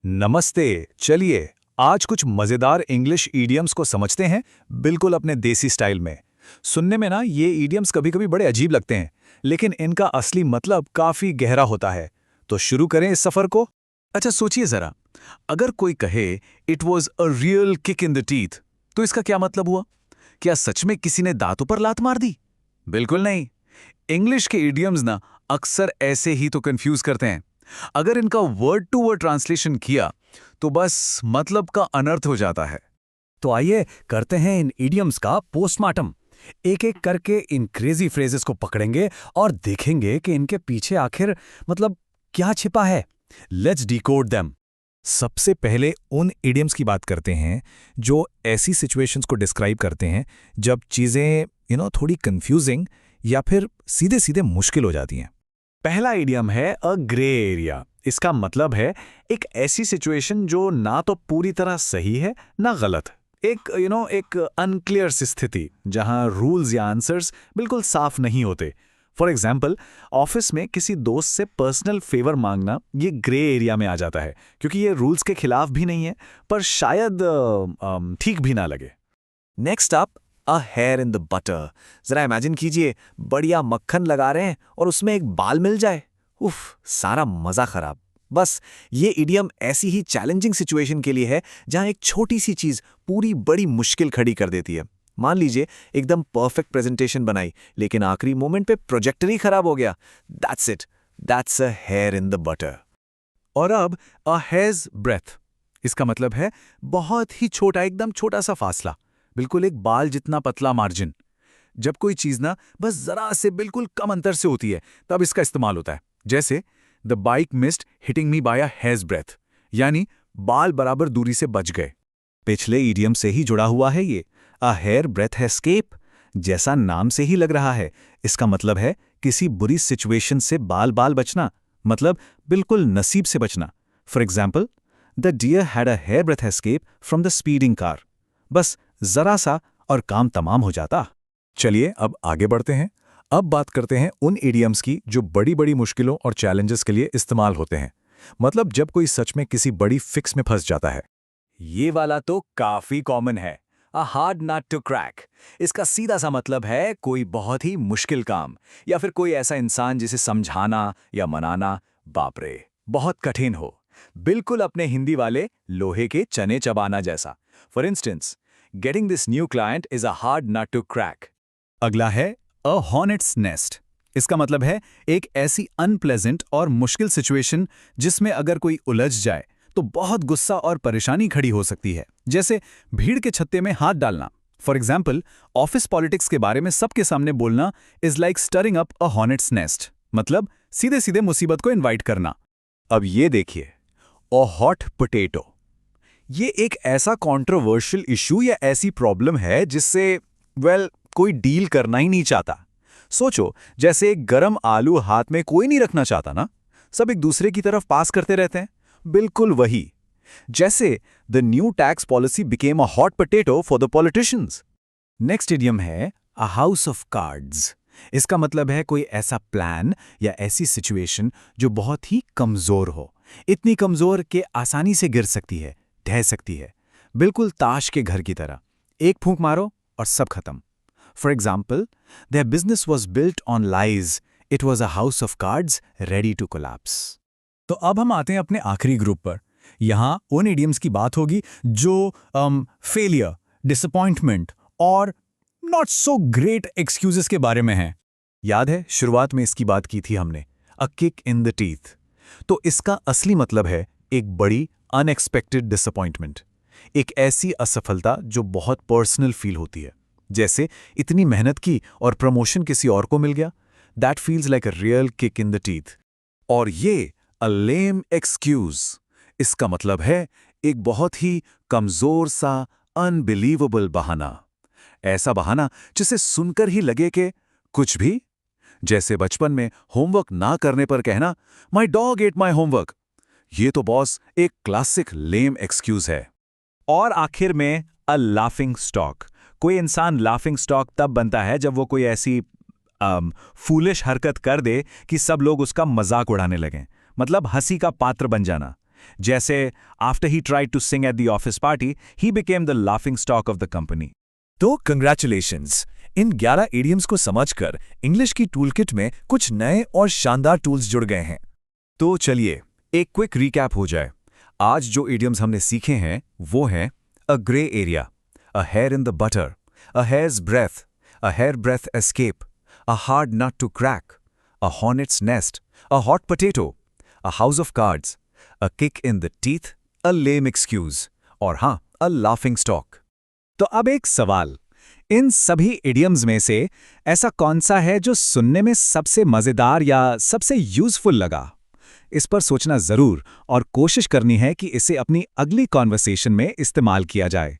नमस्ते। चलिए आज कुछ मजेदार इंग्लिश ईडियम्स को समझते हैं, बिल्कुल अपने देसी स्टाइल में। सुनने में ना ये ईडियम्स कभी-कभी बड़े अजीब लगते हैं, लेकिन इनका असली मतलब काफी गहरा होता है। तो शुरू करें इस सफर को। अच्छा सोचिए जरा, अगर कोई कहे it was a real kick in the teeth, तो इसका क्या मतलब हुआ? क्या सच में किसी ने दांतों पर लात मार दी? बिल्कुल नहीं। इंग्लिश के ईडियम्स ना अक्सर ऐसे ही तो कंफ्यूज करते हैं। अगर इनका वर्ड टू वर्ड ट्रांसलेशन किया तो बस मतलब का अनर्थ हो जाता है। तो आइए करते हैं इन इडियम्स का पोस्टमार्टम। एक एक करके इन क्रेजी फ्रेजेस को पकड़ेंगे और देखेंगे कि इनके पीछे आखिर मतलब क्या छिपा है। Let's decode them. सबसे पहले उन इडियम्स की बात करते हैं जो ऐसी सिचुएशंस को डिस्क्राइब करते हैं जब चीजें थोड़ी कंफ्यूजिंग या फिर सीधे सीधे मुश्किल हो जाती हैं। पहला इडियम है अ ग्रे एरिया। इसका मतलब है एक ऐसी सिचुएशन जो ना तो पूरी तरह सही है ना गलत। एक अनक्लियर सी स्थिति जहां रूल्स या आंसर्स बिल्कुल साफ नहीं होते। फॉर एग्जाम्पल, ऑफिस में किसी दोस्त से पर्सनल फेवर मांगना ये ग्रे एरिया में आ जाता है, क्योंकि ये रूल्स के खिलाफ भी नहीं है पर शायद ठीक भी ना लगे। Next up, a hair in the butter. जरा इमेजिन कीजिए, बढ़िया मक्खन लगा रहे हैं और उसमें एक बाल मिल जाए। उफ, सारा मजा खराब। बस ये इडियम ऐसी ही चैलेंजिंग सिचुएशन के लिए है जहां एक छोटी सी चीज पूरी बड़ी मुश्किल खड़ी कर देती है। मान लीजिए एकदम परफेक्ट प्रेजेंटेशन बनाई, लेकिन आखिरी मोमेंट पे प्रोजेक्टर ही खराब हो गया। That's it, that's a hair in the butter. और अब अ हेयर्स ब्रेथ। इसका मतलब है बहुत ही छोटा, एकदम छोटा सा फासला, बिल्कुल एक बाल जितना पतला मार्जिन। जब कोई चीज ना बस जरा से बिल्कुल कम अंतर से होती है, तब इसका इस्तेमाल होता है। जैसे the bike missed hitting me by a hair's breadth, यानी बाल बराबर दूरी से बच गए। पिछले ईडियम से ही जुड़ा हुआ है ये। अ हेयर ब्रेथ एस्केप, जैसा नाम से ही लग रहा है। इसका मतलब है किसी बुरी सिचुएशन से बाल बाल बचना, मतलब बिल्कुल नसीब से बचना। For example, the deer had a hair breath escape from the speeding car. बस जरा सा और काम तमाम हो जाता। चलिए अब आगे बढ़ते हैं। अब बात करते हैं उन इडियम्स की जो बड़ी बड़ी मुश्किलों और चैलेंजेस के लिए इस्तेमाल होते हैं। मतलब जब कोई सच में किसी बड़ी फिक्स में फंस जाता है। ये वाला तो काफी कॉमन है, a hard nut to crack. इसका सीधा सा मतलब है कोई बहुत ही मुश्किल काम या फिर कोई ऐसा इंसान जिसे समझाना या मनाना, बाप रे, बहुत कठिन हो। बिल्कुल अपने हिंदी वाले लोहे के चने चबाना जैसा। For instance, getting this new client is a hard nut to crack. अगला है अ हॉर्नेट्स नेस्ट। इसका मतलब है एक ऐसी अनप्लेजेंट और मुश्किल सिचुएशन जिसमें अगर कोई उलझ जाए तो बहुत गुस्सा और परेशानी खड़ी हो सकती है। जैसे भीड़ के छत्ते में हाथ डालना। फॉर एग्जाम्पल, ऑफिस पॉलिटिक्स के बारे में सबके सामने बोलना is like stirring up a hornet's nest, मतलब सीधे सीधे मुसीबत को इनवाइट करना। अब ये देखिए, अ हॉट पोटैटो। ये एक ऐसा कंट्रोवर्शियल इशू या ऐसी प्रॉब्लम है जिससे कोई डील करना ही नहीं चाहता। सोचो, जैसे एक गरम आलू हाथ में कोई नहीं रखना चाहता ना, सब एक दूसरे की तरफ पास करते रहते हैं। बिल्कुल वही जैसे the new tax policy became a hot potato for the politicians. Next idiom है अ हाउस ऑफ कार्ड्स। इसका मतलब है कोई ऐसा प्लान या ऐसी सिचुएशन जो बहुत ही कमजोर हो, इतनी कमजोर कि आसानी से गिर सकती है, ढह सकती है। बिल्कुल ताश के घर की तरह, एक फूंक मारो और सब खत्म। For example, their business was built on lies, it was a house of cards ready to collapse. तो अब हम आते हैं अपने आखिरी ग्रुप पर। यहां उन इडियम्स की बात होगी जो फेलियर, डिसअपॉइंटमेंट और नॉट सो ग्रेट एक्सक्यूजेस के बारे में हैं। याद है शुरुआत में इसकी बात की थी हमने, अ किक इन द टीथ। तो इसका असली मतलब है एक बड़ी अनएक्सपेक्टेड डिसअपॉइंटमेंट, एक ऐसी असफलता जो बहुत पर्सनल फील होती है। जैसे इतनी मेहनत की और प्रमोशन किसी और को मिल गया। That feels like a real kick in the teeth. और ये अ लेम एक्सक्यूज, इसका मतलब है एक बहुत ही कमजोर सा अनबिलीवेबल बहाना। ऐसा बहाना जिसे सुनकर ही लगे कि कुछ भी। जैसे बचपन में होमवर्क ना करने पर कहना, my dog at my homework. ये तो बॉस एक क्लासिक लेम एक्सक्यूज है। और आखिर में अ लाफिंग स्टॉक। कोई इंसान लाफिंग स्टॉक तब बनता है जब वो कोई ऐसी फूलिश हरकत कर दे कि सब लोग उसका मजाक उड़ाने लगें, मतलब हंसी का पात्र बन जाना। जैसे after he tried to sing at the office party he became the laughing stock of the company. तो कंग्रेचुलेशंस, इन 11 इडियम्स को समझकर इंग्लिश की टूलकिट में कुछ नए और शानदार टूल्स जुड़ गए हैं। तो चलिए एक क्विक रिकैप हो जाए। आज जो इडियम्स हमने सीखे हैं वो हैं a grey area, a hair in the butter, a hair's breath, a hair breath escape, a hard nut to crack, a hornet's nest, a hot potato, a house of cards, a kick in the teeth, a lame excuse और हाँ, अ laughing stock. तो अब एक सवाल, इन सभी idioms में से ऐसा कौन सा है जो सुनने में सबसे मजेदार या सबसे यूजफुल लगा? इस पर सोचना जरूर और कोशिश करनी है कि इसे अपनी अगली कॉन्वर्सेशन में इस्तेमाल किया जाए।